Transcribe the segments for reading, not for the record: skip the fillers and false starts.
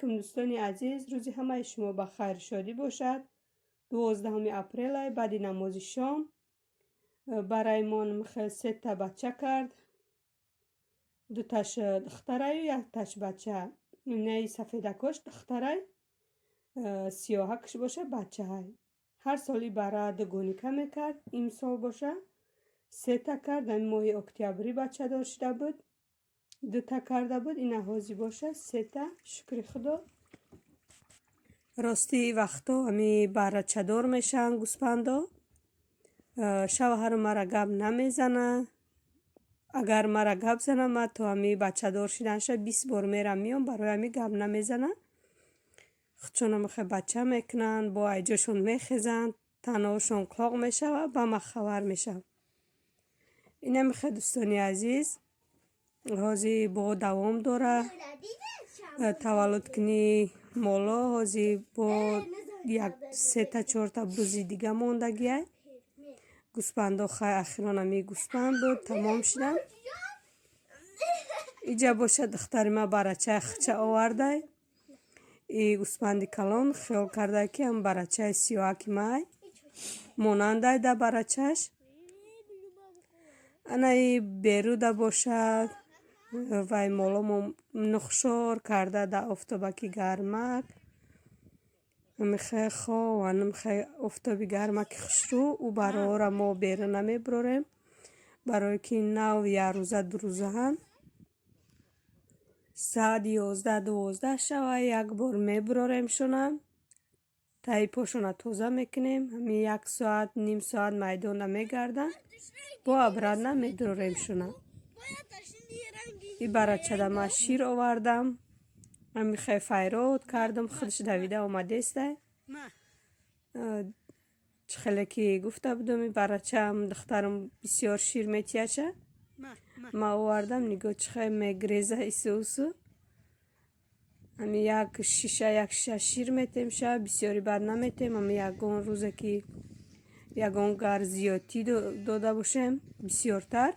علیکم دوستانی عزیز، روزی همه شما بخیر شادی باشد. 12 اپریل بعد نماز شام برای ما خیلی 3 تا بچه کرد. 2 تاش دختره و 1 تاش بچه. نه سفیدکش دختره، سیاهکش باشه بچه های. هر سالی برای دگونیکه میکرد. این سال باشه 3 تا کرد. در ماه اکتبری بچه داشته بود. 2 تا کرده بود. این حاضی باشه 3 تا. شکر خدا. راستی وقتا همی برچه دار میشن گوسپندا. شوهر مرا گپ نمیزنه. اگر مرا گپ زنه من تا همی بچه دار شدنشه 20 بار میرم میام برای همی گپ نمیزنه. چون هم خیلی بچه میکنن با ایجاشون میخیزن تنهاشون قلاق میشه و با ما خبر میشه. این هم خیلی دوستانی عزیز حاضی با دوام داره. تولد کنی مولا حاضی با 3 تا 4 تا بروزی دیگه موندگیه. گوسپندا خیلی اخیران همی گوسپند بود تمام شدن. اینجا باشه دختر ما برچه خچه آورده. ای گوسپندی کلان خیال کرده که هم برچه سیاهک مای ماننده ده برچهش. انا ای بیروده باشه وای مولا نخشار کرده ده افتابکی گرمک. میخواه خواه و نمیخواه افتابی گرمک خشرو و برای را ما بیرو نمیبراریم برای که نو 1 روزه 2 روزه هم ساعت 11-12 شوه 1 بار میبراریم شونم. تایی پاشونه توزه میکنیم. همی 1 ساعت نیم ساعت میدان میگردن با ابرد نمیدراریم شونم. ای برچه ده ما شیر آوردم. همی خیلی فیرود کردم خودش دویده آمده استه. خیلی که گفته بودم ای برچه هم دخترم بسیار شیر میتیشه. ما آوردم نگاه چه میگریزه ایسوسو. همی 1 شیشه شیر میتیم شه بسیاری بد نمیتیم. همی یکون روزه که یکون گر زیادی داده باشیم بسیارتر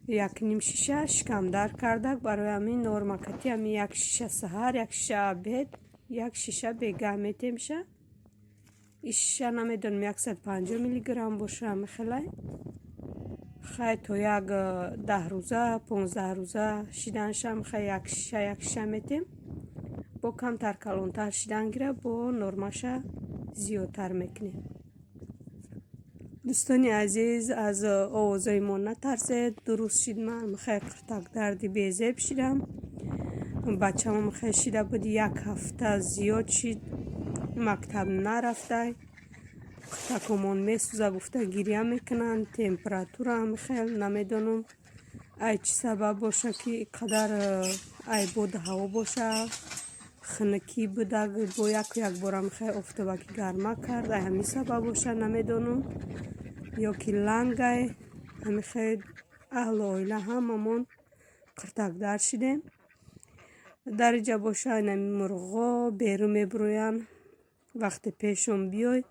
1 نیم شیشه شکم در کرده برای همین نورمکتی. همی 1 شیشه سحر 1 شیشه عبید 1 شیشه بیگه میتیم شه. این شیشه نمیدونم 150 میلی گرم باشه. همی خیلی تا 10 روزه 15 روزه شیدن شم خیلی 1 شیشه میتیم. با کمتر کلانتر شیدن گیره با نرمشه زیادتر میکنیم. دوستانی عزیز از آوازای ما نترسید. درست شید من خیلی قرتک دردی بیزیب شیدم. بچه هم خیلی شیده بود 1 هفته زیاد شید مکتب نرفته. قرتکمون میسوزه گفته گریه میکنن. تمپراتور هم خیلی نمیدونم ای چی سبب باشه که قدر ای بود هوا باشه خنکی بوده با یک بارم خیلی افتابکی گرمه کرد. ای همین سبب باشه نمیدونم یا که لنگه. همین خیلی اهل آیله هممون قرتک در شدیم. در اینجا باشه این مرغا بیرو میبروین وقتی پیشون بیای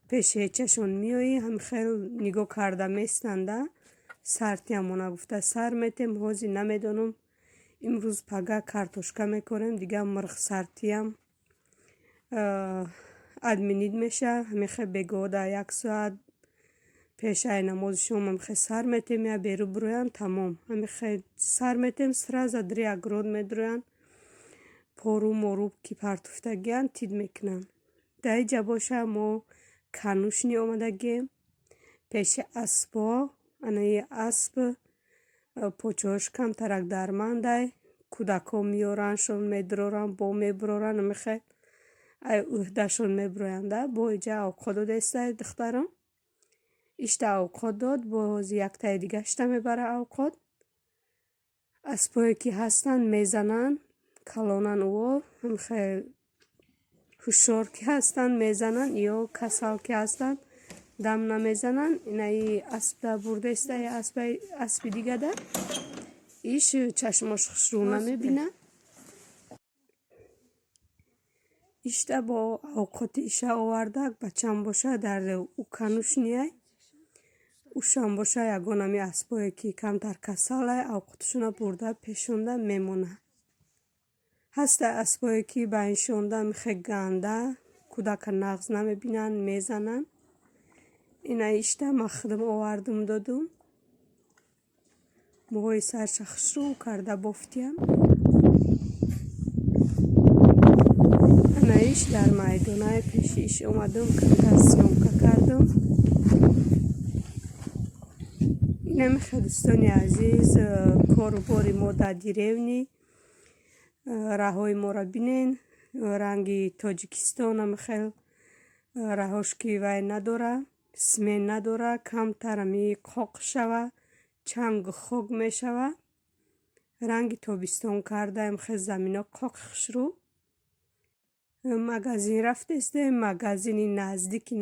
پیش هیچشون میایی هم خیلی نگاه کرده میستنده. سرتی همونه گفته سر میتیم حوزی نمیدونم. امروز پگه کارتوشکا میکنیم دیگه مرغ سرتی هم ادمینید میشه. همی خیلی بگوده 1 ساعت پیش ای نماز شما هم خیلی سر میتیم یا بیرو بروین تمام. همی خیلی سر میتیم سراز دری اگرود میدروین پارو ماروب کی پرتوفتگیان تید میکنن. در اینجا باشه ما کنوشنی آمده گیم پیش اسبا. انه اسب پوچوش کم ترک درمانده کودکا میارن شون میدرارن با میبرارن میخواه ای اوهده شون میبرانده با اینجا اوقات دسته دخترم اشته اوقات داد باز 1 تای دیگه اشته میبره اوقات. اسبایی که هستن میزنن کلانن او هم خیلی هوشیار که هستن میزنن یا کسال که هستن دم نمیزنن. اینه اسب ده برده است اسب دیگه ده ایش چشماش خشرو نمیبینه. ایشته با اوقات ایشه آورده بچه هم باشه در او کنوش نیه اوشم باشه یگان همی اسبایی که کمتر کساله اوقاتشون برده پیشونده میمونه. ҳаста асбое ки ба ин шонда мехе ганда кӯдака нағз намебинанд мезананд. ина ишта махдум овардум додум. моҳои сарша хушрӯ карда бофтиям. ана иш дар майдонаи пеши иш омадум камтар сёмка кардум. ина мехе дӯстони азиз корубори мо дар деревни раҳои моро бинен. ранги тоҷикистон мехел раҳошки вай надора, смен надора, камтар ами қоқ шава, чангу хок мешава. ранги тобистон карда мехел замино қоқ хушрӯ. магазин рафтестем. магазини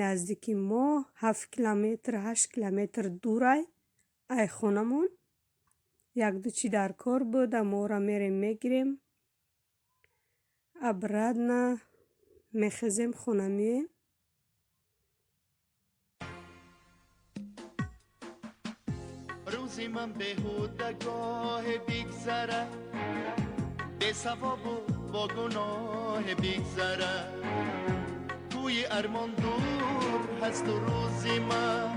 наздики мо 7 километр 8 километр дурай ай хонамон. як дучи дар кор буда мора мерем мегирем. обратно мехезем хона меем. روزی من بهوده گاه بیگذره به ثواب و با گناه بیگذره توی ارمان دور هست و روزی من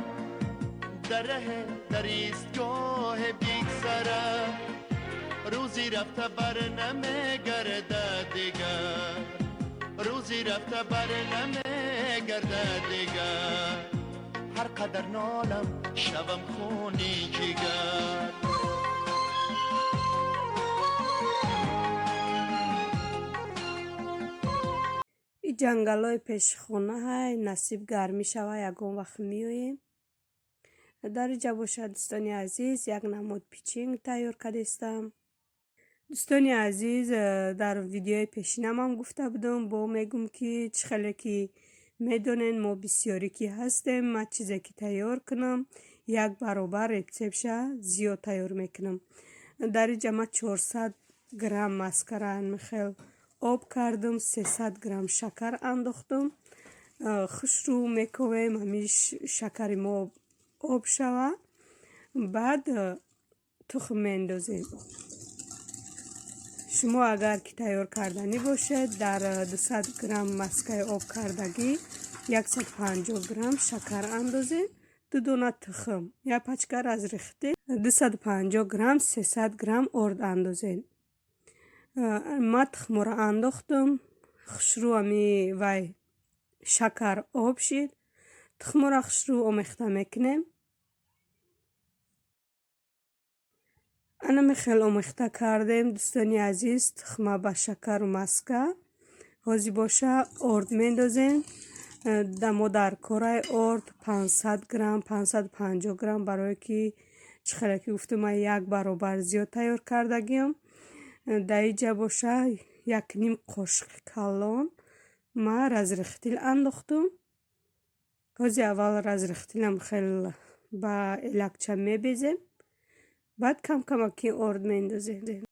در ره در ایستگاه بیگذره روزی رفته بر نمیگرده دیگر روزی رفته بر نمیگرده دیگر هر قدر نالم شبم خونی جگر ин ҷангалҳои пеши хона ҳай насиб гармӣ шава ягон вақт меоем. дар инҷа бошад дӯстони азиз як намуд пичинг тайёр кардестам. дӯстони азиз дар видеои пешинамам гуфта будам бо мегум ки чӣ хеле ки медонен мо бисёрӣ ки ҳастем. ман чизе ки тайёр кунам як баробар рецептша зиёд тайёр мекунам. дар инҷа ман 400 грамм маскара мехел об кардам, 300 грамм шакар андохтам. хушрӯ мековем ҳамин шакари мо об шава. баъд тухм мендозем. шумо агар ки тайёр карданӣ бошед дар 200 грамм маскаи об кардагӣ 150 грамм шакар андозед. 2 дона тухм, як пачка разрехтед, 250 грамм 300 грамм орд андозед. ман тухмро андохтам. хушрӯ ами вай шакар об шид. тухмро хушрӯ омехта мекунем. ана мехел омехта кардем дӯстони азиз. тухма ба шакару маска ҳозир боша орд мендозем. дамо дар корай орд 500 грамм 550 грамм барое ки чӣ хеле ки гуфтам ман як баробар зиёд тайёр кардагиам. дар инҷа боша 1/2 қошиқи калон ман разрехтил андохтам. ҳозир аввал разрехтилам хел ба элакча мебезем. баъд кам камаки орд мендозем.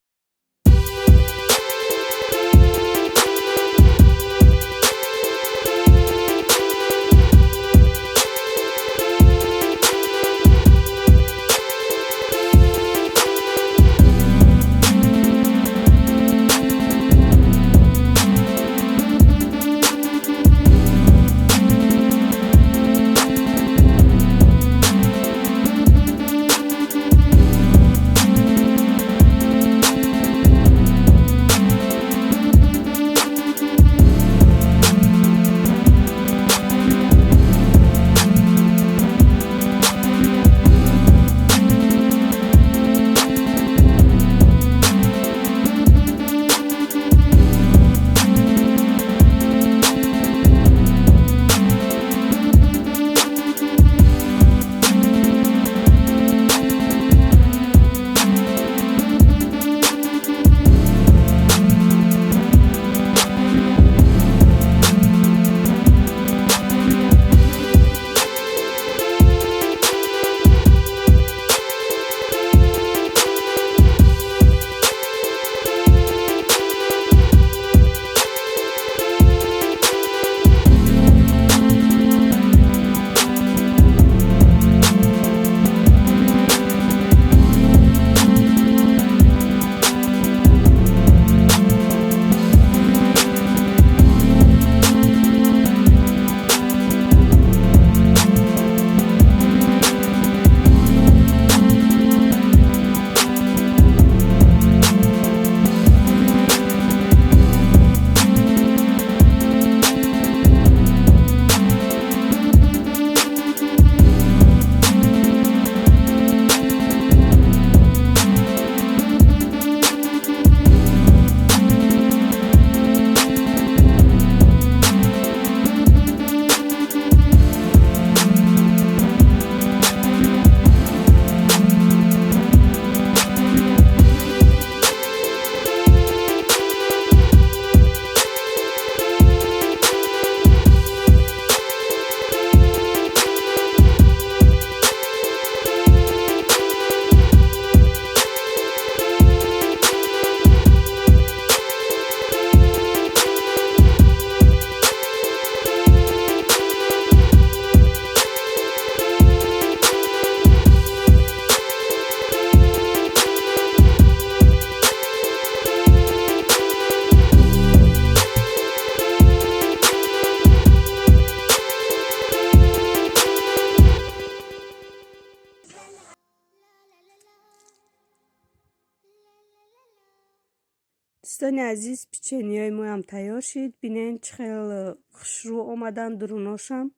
دوستان عزیز پیچنی های ما هم تیار شد. بینین چه خیلی خوشرو آمدن دروناشم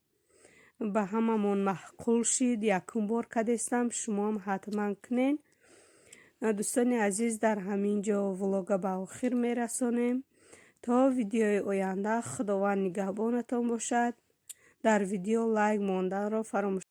به هممون محقول شد. یکم بار کدستم، شما هم حتما کنین. دوستان عزیز در همین جا ولاگ به آخر میرسانیم. تا ویدیوی آینده خداوند نگهبانتان باشد. در ویدیو لایک ماندن را فراموش